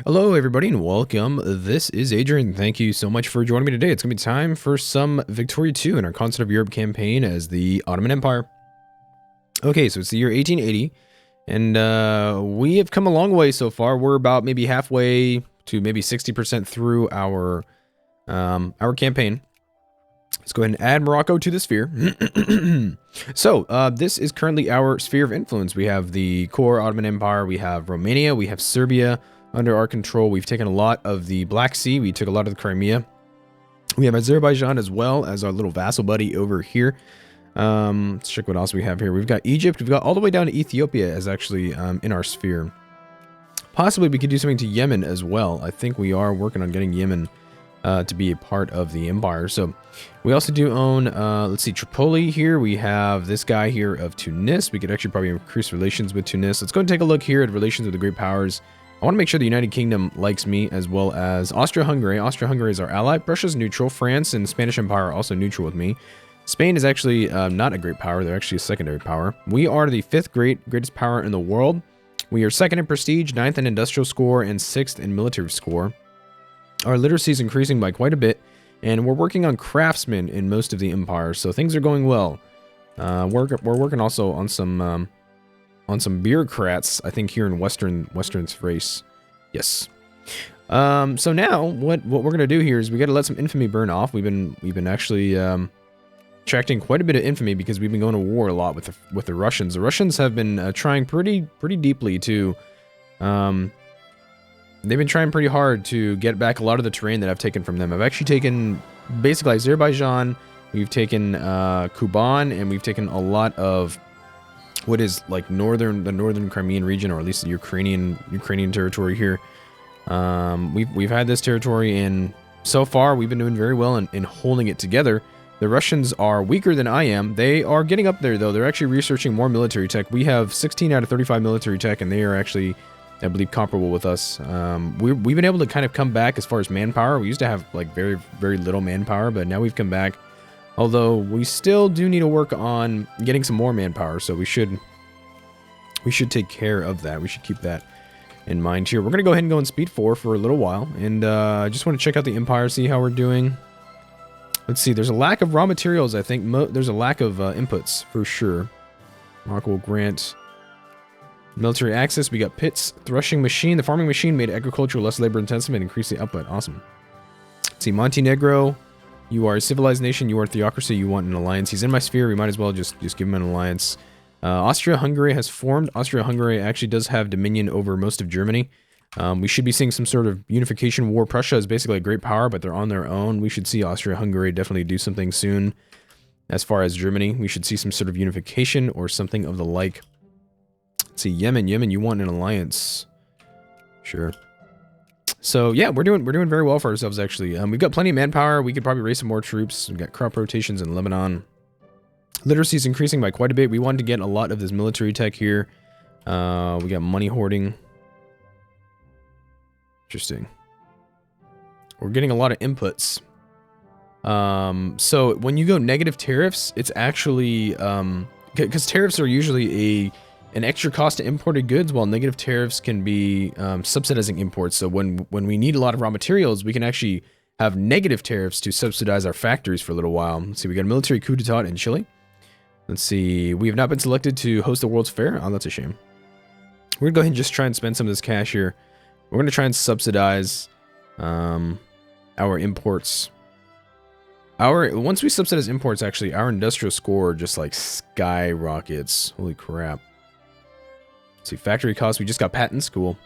Hello, everybody, and welcome. This is Adrian. Thank you so much for joining me today. It's going to be time for some Victoria 2 in our Continent of Europe campaign as the Ottoman Empire. Okay, so it's the year 1880, and we have come a long way so far. We're about maybe halfway to maybe 60% through our campaign. Let's go ahead and add Morocco to the sphere. So, this is currently our sphere of influence. We have the core Ottoman Empire, we have Romania, we have Serbia under our control. We've taken a lot of the Black Sea, we took a lot of the Crimea. We have Azerbaijan as well as our little vassal buddy over here. Let's check what else we have here. We've got Egypt, we've got all the way down to Ethiopia as actually in our sphere. Possibly we could do something to Yemen as well. I think we are working on getting Yemen to be a part of the empire. So we also do own, let's see, Tripoli here. We have this guy here of Tunis. We could actually probably increase relations with Tunis. Let's go and take a look here at relations with the great powers. I want to make sure the United Kingdom likes me, as well as Austria-Hungary. Austria-Hungary is our ally. Russia's neutral. France and Spanish Empire are also neutral with me. Spain is actually not a great power. They're actually a secondary power. We are the fifth greatest power in the world. We are second in prestige, ninth in industrial score, and sixth in military score. Our literacy is increasing by quite a bit, and we're working on craftsmen in most of the empire, so things are going well. We're working also on some bureaucrats, I think, here in Western Thrace. Yes. So now what we're gonna do here is we got to let some infamy burn off. We've been actually attracting quite a bit of infamy because we've been going to war a lot with the Russians. The Russians have been trying pretty deeply to they've been trying pretty hard to get back a lot of the terrain that I've taken from them. I've actually taken basically Azerbaijan, we've taken Kuban, and we've taken a lot of what is like the northern Crimean region, or at least the Ukrainian territory here. We've had this territory, and so far we've been doing very well in holding it together. The Russians are weaker than I am. They are getting up there, though. They're actually researching more military tech. We have 16 out of 35 military tech, and they are actually, I believe, comparable with us. We've been able to kind of come back as far as manpower. We used to have like very little manpower, but now we've come back. Although we still do need to work on getting some more manpower, so we should take care of that. We should keep that in mind here. We're gonna go ahead and go on speed 4 for a little while, and I just want to check out the empire, see how we're doing. Let's see. There's a lack of raw materials. I think there's a lack of inputs for sure. Morocco will grant military access. We got pits, threshing machine. The farming machine made agriculture less labor intensive and increased the output. Awesome. Let's see. Montenegro. You are a civilized nation. You are a theocracy. You want an alliance. He's in my sphere. We might as well just give him an alliance. Austria-Hungary has formed. Austria-Hungary actually does have dominion over most of Germany. We should be seeing some sort of unification war. Prussia is basically a great power, but they're on their own. We should see Austria-Hungary definitely do something soon. As far as Germany, we should see some sort of unification or something of the like. Let's see, Yemen. Yemen, you want an alliance? Sure. So yeah, we're doing very well for ourselves actually. We've got plenty of manpower. We could probably raise some more troops. We've got crop rotations in Lebanon. Literacy is increasing by quite a bit. We wanted to get a lot of this military tech here. We got money hoarding. Interesting. We're getting a lot of inputs. So when you go negative tariffs, it's actually because tariffs are usually an extra cost to imported goods, while negative tariffs can be subsidizing imports. So when we need a lot of raw materials, we can actually have negative tariffs to subsidize our factories for a little while. Let's see, we got a military coup d'etat in Chile. Let's see, we have not been selected to host the World's Fair. Oh, that's a shame. We're gonna go ahead and just try and spend some of this cash here. We're gonna try and subsidize our imports. Once we subsidize imports, actually, our industrial score just like skyrockets. Holy crap. Let's see, factory costs. We just got patents. Cool.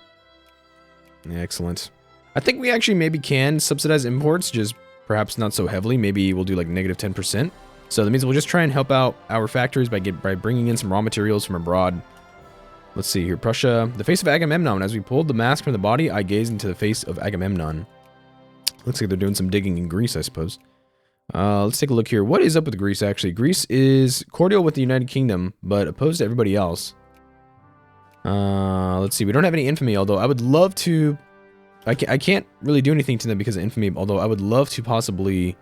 Yeah, excellent. I think we actually maybe can subsidize imports, just perhaps not so heavily. Maybe we'll do like negative 10%. So that means we'll just try and help out our factories by bringing in some raw materials from abroad. Let's see here. Prussia. The face of Agamemnon. As we pulled the mask from the body, I gazed into the face of Agamemnon. Looks like they're doing some digging in Greece, I suppose. Let's take a look here. What is up with Greece, actually? Greece is cordial with the United Kingdom, but opposed to everybody else. Let's see. We don't have any infamy, although I would love to... I can't really do anything to them because of infamy, although I would love to possibly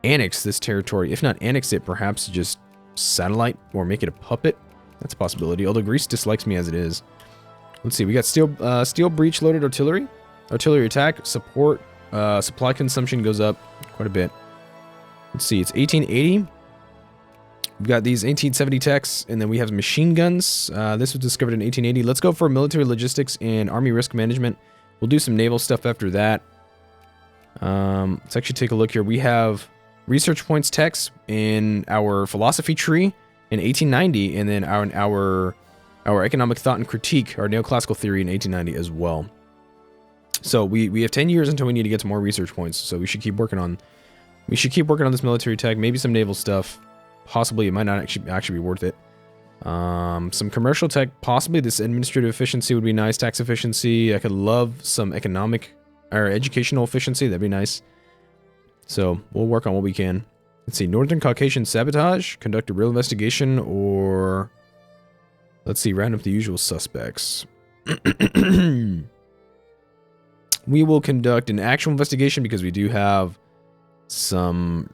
annex this territory. If not annex it, perhaps just satellite or make it a puppet. That's a possibility, although Greece dislikes me as it is. Let's see, we got steel breech loaded artillery. artillery attack, support, supply consumption goes up quite a bit. Let's see, it's 1880. We've got these 1870 techs, and then we have machine guns. This was discovered in 1880. Let's go for military logistics and army risk management. We'll do some naval stuff after that. Let's actually take a look here. We have research points techs in our philosophy tree in 1890, and then our economic thought and critique, our neoclassical theory in 1890 as well. So we have 10 years until we need to get to more research points. So we should keep working on this military tech, maybe some naval stuff. Possibly it might not actually be worth it. Some commercial tech, possibly this administrative efficiency would be nice, tax efficiency. I could love some economic or educational efficiency, that'd be nice. So we'll work on what we can. Let's see, Northern Caucasian sabotage, conduct a real investigation, or let's see, round up the usual suspects. We will conduct an actual investigation because we do have some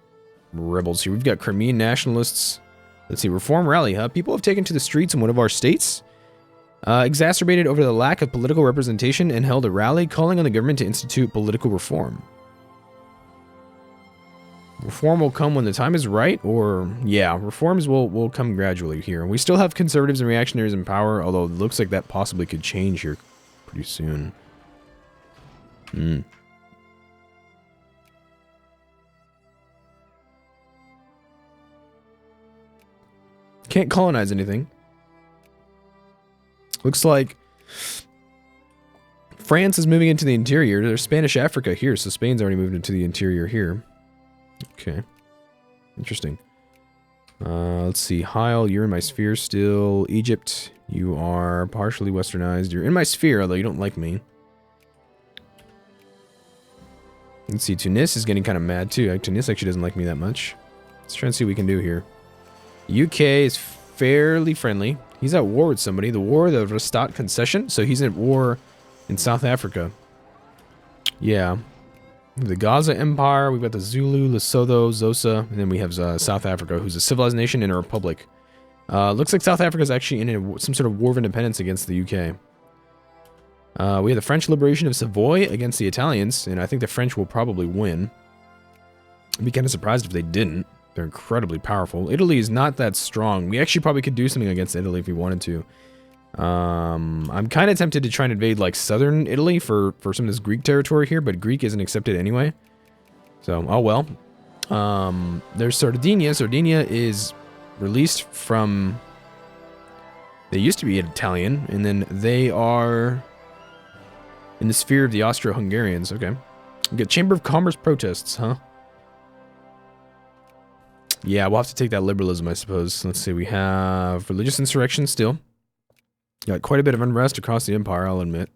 rebels here. We've got Crimean nationalists. Let's see, reform rally, huh? People have taken to the streets in one of our states, exacerbated over the lack of political representation, and held a rally calling on the government to institute political reform. Reform will come when the time is right, or yeah, reforms will come gradually here. We still have conservatives and reactionaries in power, although it looks like that possibly could change here pretty soon. Can't colonize anything. Looks like France is moving into the interior. There's Spanish Africa here, so Spain's already moved into the interior here. Okay. Interesting. Let's see. Heil, you're in my sphere still. Egypt, you are partially westernized. You're in my sphere, although you don't like me. Let's see. Tunis is getting kind of mad, too. Tunis actually doesn't like me that much. Let's try and see what we can do here. UK is fairly friendly. He's at war with somebody. The War of the Rastat Concession. So he's at war in South Africa. Yeah. The Gaza Empire. We've got the Zulu, Lesotho, Xhosa. And then we have South Africa, who's a civilized nation and a republic. Looks like South Africa is actually in some sort of war of independence against the UK. We have the French liberation of Savoy against the Italians. And I think the French will probably win. I'd be kind of surprised if they didn't. They're incredibly powerful. Italy is not that strong. We actually probably could do something against Italy if we wanted to. I'm kind of tempted to try and invade like southern Italy for some of this Greek territory here, but Greek isn't accepted anyway. So, oh well. There's Sardinia. Sardinia is released from... They used to be Italian, and then they are in the sphere of the Austro-Hungarians. Okay. We got Chamber of Commerce protests, huh? Yeah, we'll have to take that liberalism, I suppose. Let's see, we have religious insurrection still. Got quite a bit of unrest across the empire, I'll admit.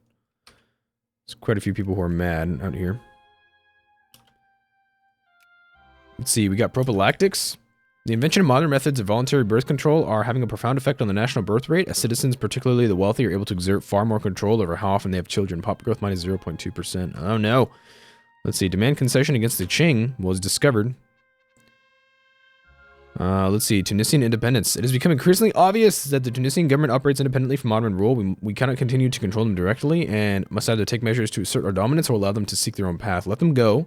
There's quite a few people who are mad out here. Let's see, we got prophylactics. The invention of modern methods of voluntary birth control are having a profound effect on the national birth rate, as citizens, particularly the wealthy, are able to exert far more control over how often they have children. Pop growth minus 0.2%. Oh no. Let's see, demand concession against the Qing was discovered. Let's see, Tunisian independence. It has become increasingly obvious that the Tunisian government operates independently from Ottoman rule. We cannot continue to control them directly and must either take measures to assert our dominance or allow them to seek their own path. Let them go.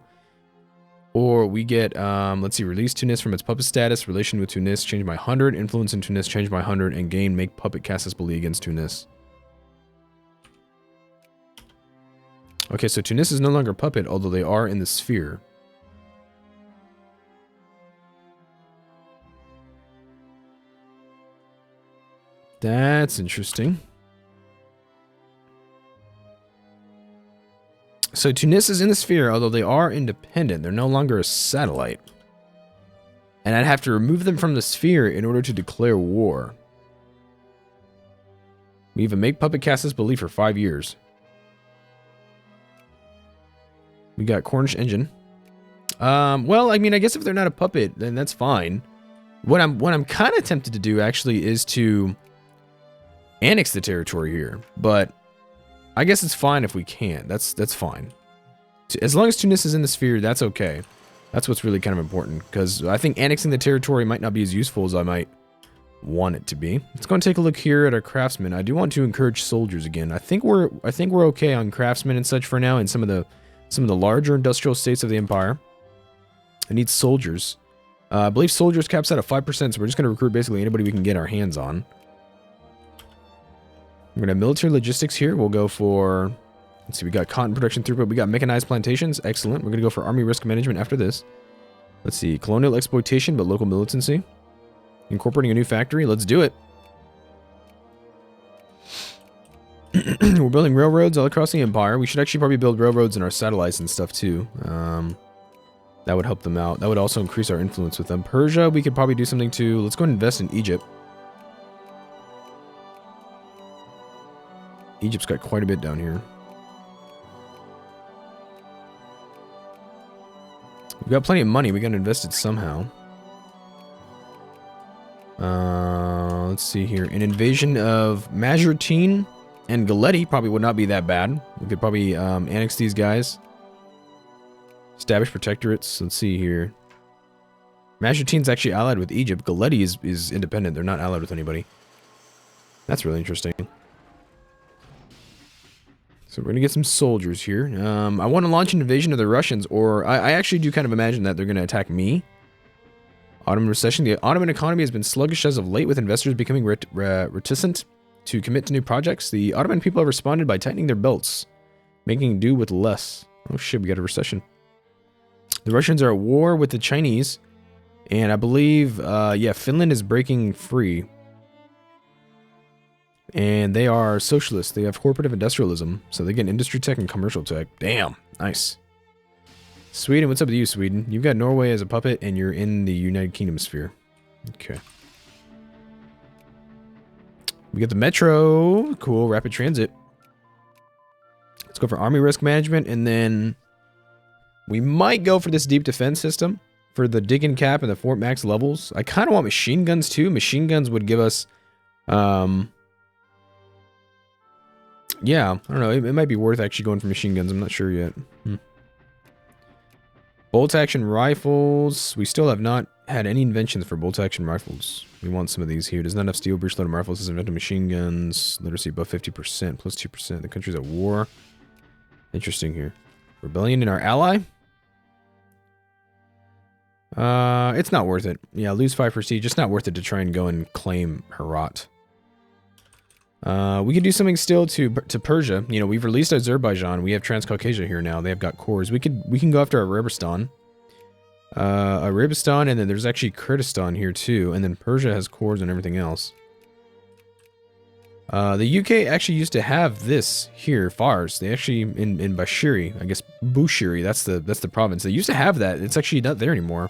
Or we get, let's see, release Tunis from its puppet status, relation with Tunis, change by 100, influence in Tunis, change by 100, and gain, make puppet Casus Belli against Tunis. Okay, so Tunis is no longer puppet, although they are in the sphere. That's interesting. So Tunis is in the sphere, although they are independent. They're no longer a satellite. And I'd have to remove them from the sphere in order to declare war. We even make puppet Casus Belli for 5 years. We got Cornish engine. Well, I mean, I guess if they're not a puppet, then that's fine. What I'm kind of tempted to do actually is to annex the territory here, but I guess it's fine if we can. That's fine. As long as Tunis is in the sphere, that's okay. That's what's really kind of important, because I think annexing the territory might not be as useful as I might want it to be. Let's go and take a look here at our craftsmen. I do want to encourage soldiers again. I think we're okay on craftsmen and such for now in some of the larger industrial states of the empire. I need soldiers. I believe soldiers caps out at 5%, so we're just going to recruit basically anybody we can get our hands on. We're going to have military logistics here. We'll go for, let's see, we got cotton production throughput. We got mechanized plantations. Excellent. We're going to go for army risk management after this. Let's see, colonial exploitation, but local militancy. Incorporating a new factory. Let's do it. We're building railroads all across the empire. We should actually probably build railroads in our satellites and stuff too. That would help them out. That would also increase our influence with them. Persia, we could probably do something to... Let's go and invest in Egypt. Egypt's got quite a bit down here. We've got plenty of money. We got to invest it somehow. Let's see here. An invasion of Majertine and Galeti probably would not be that bad. We could probably annex these guys. Establish protectorates. Let's see here. Majertine's actually allied with Egypt. Galeti is independent. They're not allied with anybody. That's really interesting. So we're going to get some soldiers here. I want to launch an invasion of the Russians, or I actually do kind of imagine that they're going to attack me. Ottoman recession. The Ottoman economy has been sluggish as of late, with investors becoming reticent to commit to new projects. The Ottoman people have responded by tightening their belts, making do with less. Oh shit, we got a recession. The Russians are at war with the Chinese, and I believe, yeah, Finland is breaking free. And they are socialists. They have cooperative industrialism, so they get industry tech and commercial tech. Damn, nice. Sweden, what's up with you, Sweden? You've got Norway as a puppet, and you're in the United Kingdom sphere. Okay. We get the metro. Cool, rapid transit. Let's go for army risk management, and then we might go for this deep defense system for the dig and cap and the Fort Max levels. I kind of want machine guns too. Machine guns would give us, yeah, I don't know. It might be worth actually going for machine guns. I'm not sure yet. Bolt action rifles. We still have not had any inventions for bolt action rifles. We want some of these here. Does not have steel breech loaded rifles. Has invented machine guns. Literacy above 50%, plus 2%. The country's at war. Interesting here. Rebellion in our ally. It's not worth it. Yeah, lose 5 prestige. It's not worth it to try and go and claim Herat. We could do something still to Persia. You know, we've released Azerbaijan. We have Transcaucasia here now. They have got cores. We can go after Arabistan. Arabistan, and then there's actually Kurdistan here too. And then Persia has cores and everything else. The UK actually used to have this here, Fars. They actually in Bashiri, I guess Bushiri. That's the province. They used to have that. It's actually not there anymore.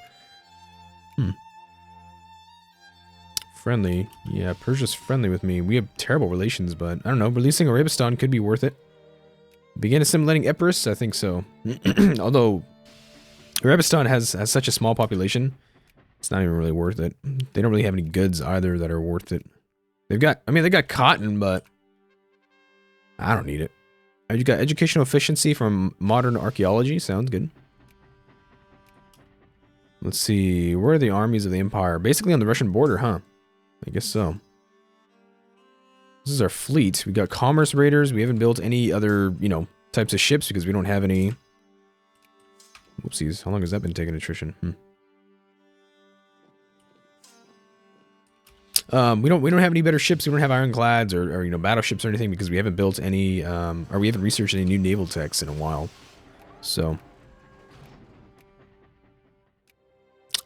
Friendly. Yeah, Persia's friendly with me. We have terrible relations, but I don't know. Releasing Arabistan could be worth it. Begin assimilating Epirus? I think so. Although Arabistan has such a small population, it's not even really worth it. They don't really have any goods either that are worth it. They've got, I mean, they got cotton, but I don't need it. You got educational efficiency from modern archaeology. Sounds good. Let's see. Where are the armies of the Empire? Basically on the Russian border, huh? I guess so. This is our fleet. We got commerce raiders. We haven't built any other, you know, types of ships because we don't have any. Whoopsies. How long has that been taking attrition? We don't have any better ships. We don't have ironclads or you know, battleships or anything because we haven't built any or we haven't researched any new naval techs in a while. So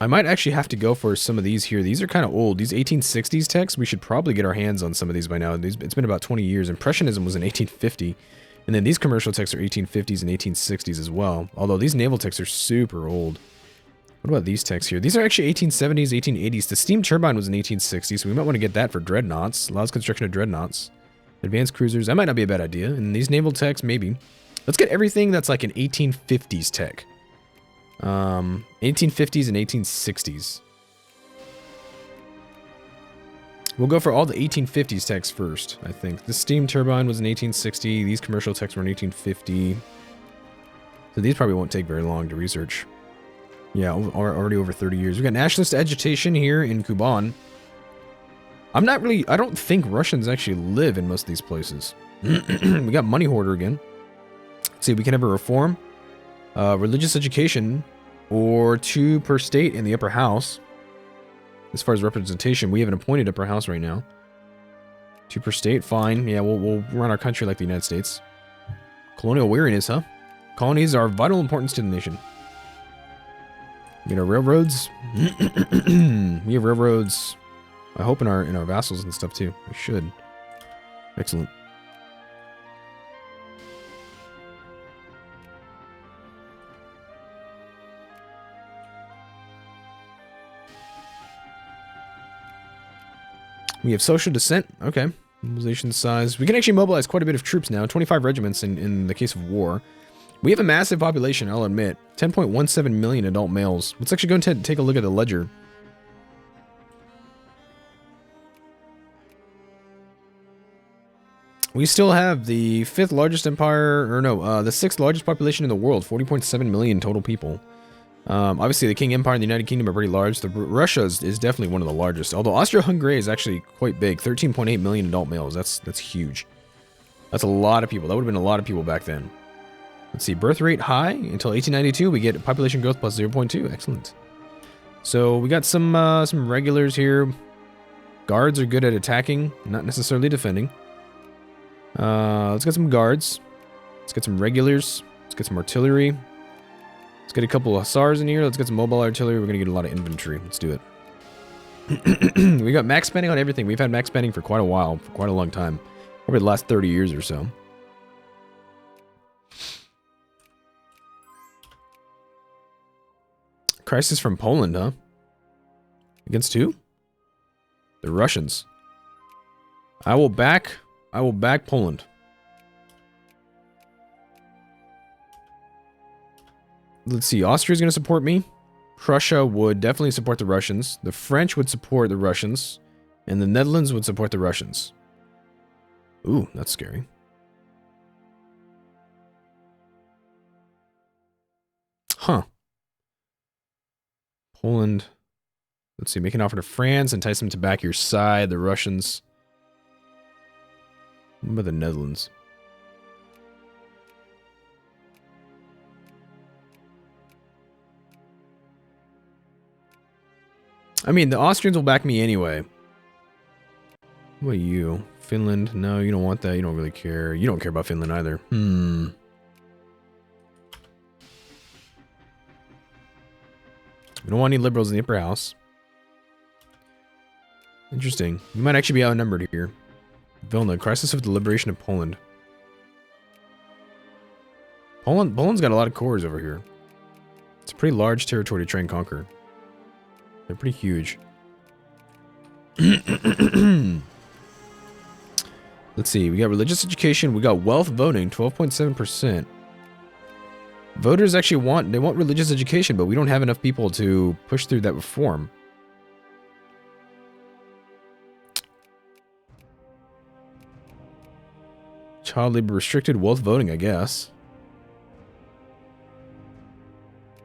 I might actually have to go for some of these here. These are kind of old. These 1860s techs, we should probably get our hands on some of these by now. It's been about 20 years. Impressionism was in 1850. And then these commercial techs are 1850s and 1860s as well. Although these naval techs are super old. What about these techs here? These are actually 1870s, 1880s. The steam turbine was in 1860s, so we might want to get that for dreadnoughts. Allows construction of dreadnoughts. Advanced cruisers, that might not be a bad idea. And these naval techs, maybe. Let's get everything that's like an 1850s tech. 1850s and 1860s. We'll go for all the 1850s techs first, I think. The steam turbine was in 1860. These commercial techs were in 1850. So these probably won't take very long to research. Yeah, already over 30 years. We've got nationalist agitation here in Kuban. I don't think Russians actually live in most of these places. We got money hoarder again. Let's see, we can have a reform. Religious education, or 2 per state in the upper house. As far as representation, we have an appointed upper house right now. 2 per state, fine. Yeah, we'll run our country like the United States. Colonial weariness, huh? Colonies are of vital importance to the nation. You know, railroads. We have railroads. I hope in our vassals and stuff too. We should. Excellent. We have social dissent. Okay. Mobilization size. We can actually mobilize quite a bit of troops now. 25 regiments in the case of war. We have a massive population, I'll admit. 10.17 million adult males. Let's actually go and take a look at the ledger. We still have the 5th largest empire, or no, the 6th largest population in the world. 40.7 million total people. Obviously, the King Empire and the United Kingdom are pretty large. Russia is definitely one of the largest. Although Austria-Hungary is actually quite big. 13.8 million adult males. That's huge. That's a lot of people. That would have been a lot of people back then. Let's see. Birth rate high. Until 1892, we get population growth plus 0.2. Excellent. So we got some regulars here. Guards are good at attacking, not necessarily defending. Let's get some guards. Let's get some regulars. Let's get some artillery. Let's get a couple of hussars in here. Let's get some mobile artillery. We're going to get a lot of infantry. Let's do it. We got max spending on everything. We've had max spending for quite a while, for quite a long time. Probably the last 30 years or so. Crisis from Poland, huh? Against who? The Russians. I will back Poland. Let's see, Austria's going to support me. Prussia would definitely support the Russians. The French would support the Russians. And the Netherlands would support the Russians. Ooh, that's scary. Huh. Poland. Let's see, make an offer to France, entice them to back your side. The Russians. What about the Netherlands? I mean, the Austrians will back me anyway. What about you? Finland? No, you don't want that. You don't really care. You don't care about Finland either. We don't want any liberals in the upper house. Interesting. You might actually be outnumbered here. Vilna, crisis of the liberation of Poland. Poland's got a lot of cores over here. It's a pretty large territory to try and conquer. They're pretty huge. Let's see. We got religious education. We got wealth voting, 12.7%. Voters actually want religious education, but we don't have enough people to push through that reform. Child labor restricted, wealth voting, I guess.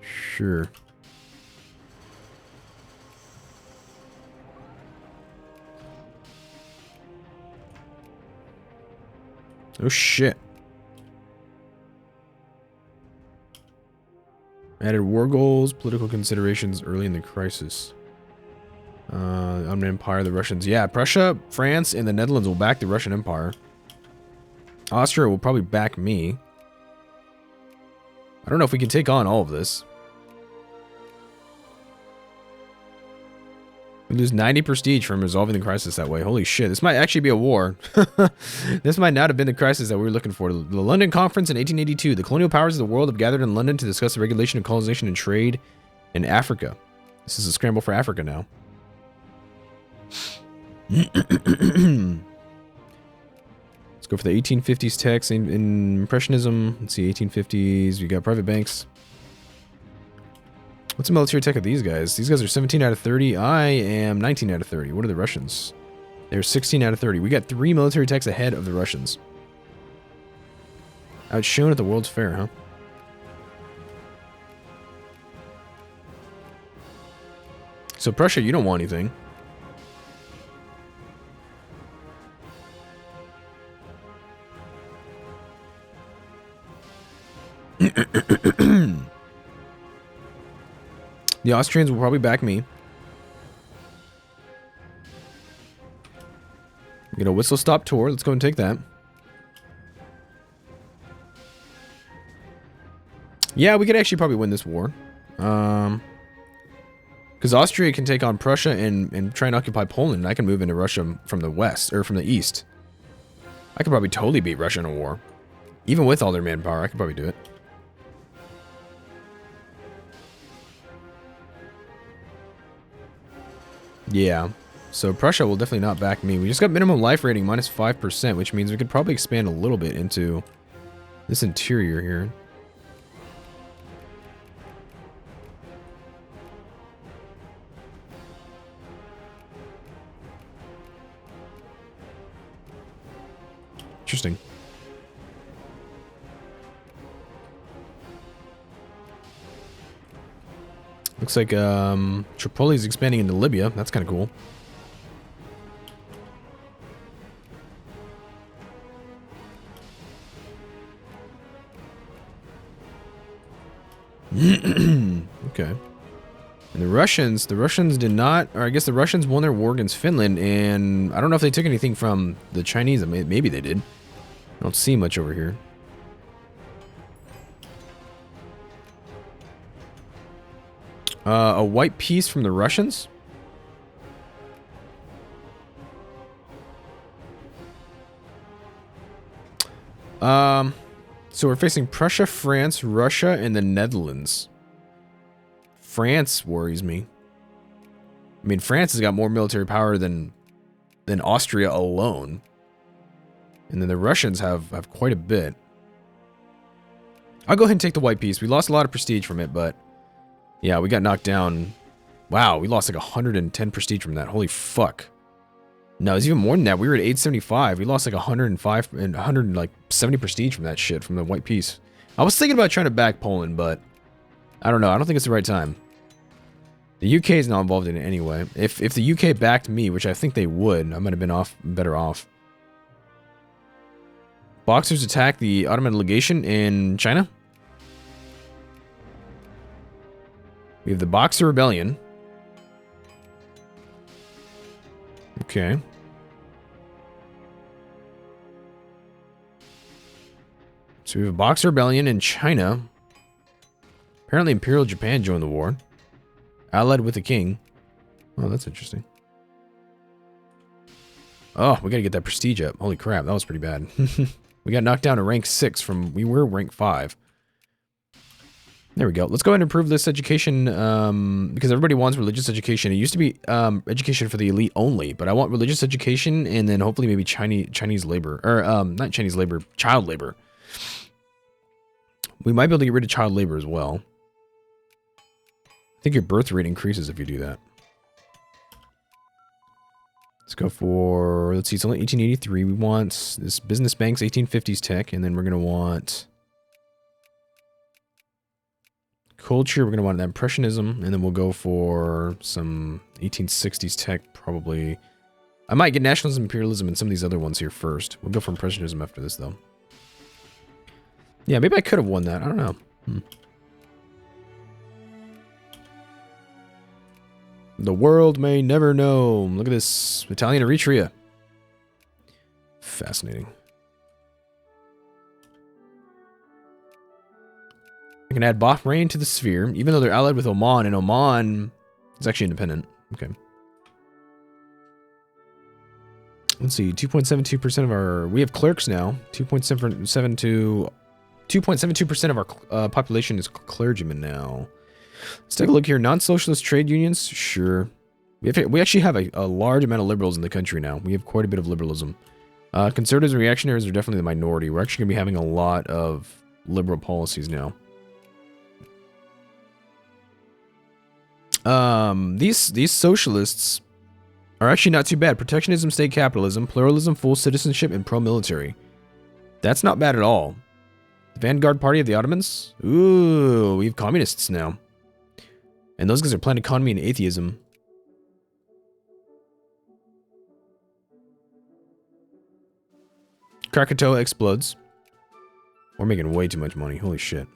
Sure. Oh shit. Added war goals, political considerations early in the crisis. Ottoman Empire, the Russians. Yeah, Prussia, France, and the Netherlands will back the Russian Empire. Austria will probably back me. I don't know if we can take on all of this. We lose 90 prestige from resolving the crisis that way. Holy shit, this might actually be a war. This might not have been the crisis that we were looking for. The London Conference in 1882. The colonial powers of the world have gathered in London to discuss the regulation of colonization and trade in Africa. This is a scramble for Africa now. Let's go for the 1850s text in Impressionism. Let's see, 1850s. We got private banks. What's the military tech of these guys? These guys are 17 out of 30. I am 19 out of 30. What are the Russians? They're 16 out of 30. We got 3 military techs ahead of the Russians. Outshone at the World's Fair, huh? So Prussia, you don't want anything. The Austrians will probably back me. Get a whistle stop tour. Let's go and take that. Yeah, we could actually probably win this war. Because Austria can take on Prussia and try and occupy Poland. And I can move into Russia from the west, or from the east. I could probably totally beat Russia in a war. Even with all their manpower, I could probably do it. Yeah. So Prussia will definitely not back me. We just got minimum life rating minus 5%, which means we could probably expand a little bit into this interior here. Interesting. Looks like Tripoli is expanding into Libya. That's kind of cool. Okay. And the Russians did not, or I guess the Russians won their war against Finland, and I don't know if they took anything from the Chinese. Maybe they did. I don't see much over here. A white piece from the Russians? So we're facing Prussia, France, Russia, and the Netherlands. France worries me. I mean, France has got more military power than Austria alone. And then the Russians have quite a bit. I'll go ahead and take the white piece. We lost a lot of prestige from it, but yeah, we got knocked down. Wow, we lost like 110 prestige from that. Holy fuck. No, it's even more than that. We were at 875. We lost like 105 and 170 prestige from that shit, from the white piece. I was thinking about trying to back Poland, but I don't know. I don't think it's the right time. The UK is not involved in it anyway. If the UK backed me, which I think they would, I might have been better off. Boxers attack the Ottoman legation in China. We have the Boxer Rebellion. Okay. So we have a Boxer Rebellion in China. Apparently Imperial Japan joined the war. Allied with the king. Oh, that's interesting. Oh, we gotta get that prestige up. Holy crap, that was pretty bad. We got knocked down to rank 6 from... We were rank 5. There we go. Let's go ahead and improve this education, because everybody wants religious education. It used to be education for the elite only, but I want religious education and then hopefully maybe Chinese labor. Or, not Chinese labor, child labor. We might be able to get rid of child labor as well. I think your birth rate increases if you do that. Let's go for... Let's see, it's only 1883. We want this business bank's 1850s tech, and then we're going to want... Culture, we're going to want Impressionism, and then we'll go for some 1860s tech, probably. I might get Nationalism, Imperialism, and some of these other ones here first. We'll go for Impressionism after this, though. Yeah, maybe I could have won that. I don't know. The world may never know. Look at this. Italian Eritrea. Fascinating. I can add Bahrain to the sphere, even though they're allied with Oman, and Oman is actually independent. Okay. Let's see, 2.72% of our... We have clerks now. 2.72% of our population is clergymen now. Let's take a look here. Non-socialist trade unions? Sure. We actually have a large amount of liberals in the country now. We have quite a bit of liberalism. Conservatives and reactionaries are definitely the minority. We're actually going to be having a lot of liberal policies now. These socialists are actually not too bad. Protectionism, state capitalism, pluralism, full citizenship, and pro-military. That's not bad at all. The Vanguard Party of the Ottomans? Ooh, we have communists now. And those guys are planned economy and atheism. Krakatoa explodes. We're making way too much money. Holy shit.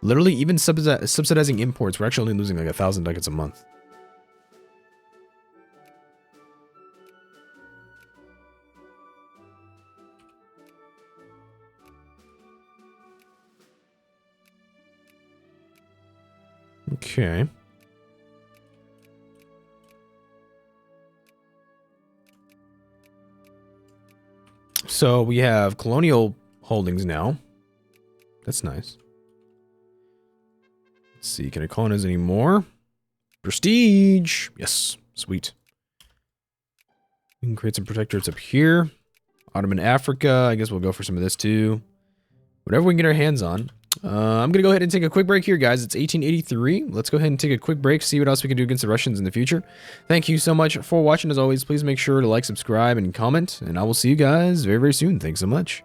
Literally, even subsidizing imports, we're actually only losing like 1,000 ducats a month. Okay. So we have colonial holdings now. That's nice. Let's see, can I colonize any more? Prestige! Yes, sweet. We can create some protectorates up here. Ottoman Africa, I guess we'll go for some of this too. Whatever we can get our hands on. I'm going to go ahead and take a quick break here, guys. It's 1883. Let's go ahead and take a quick break, see what else we can do against the Russians in the future. Thank you so much for watching. As always, please make sure to like, subscribe, and comment, and I will see you guys very, very soon. Thanks so much.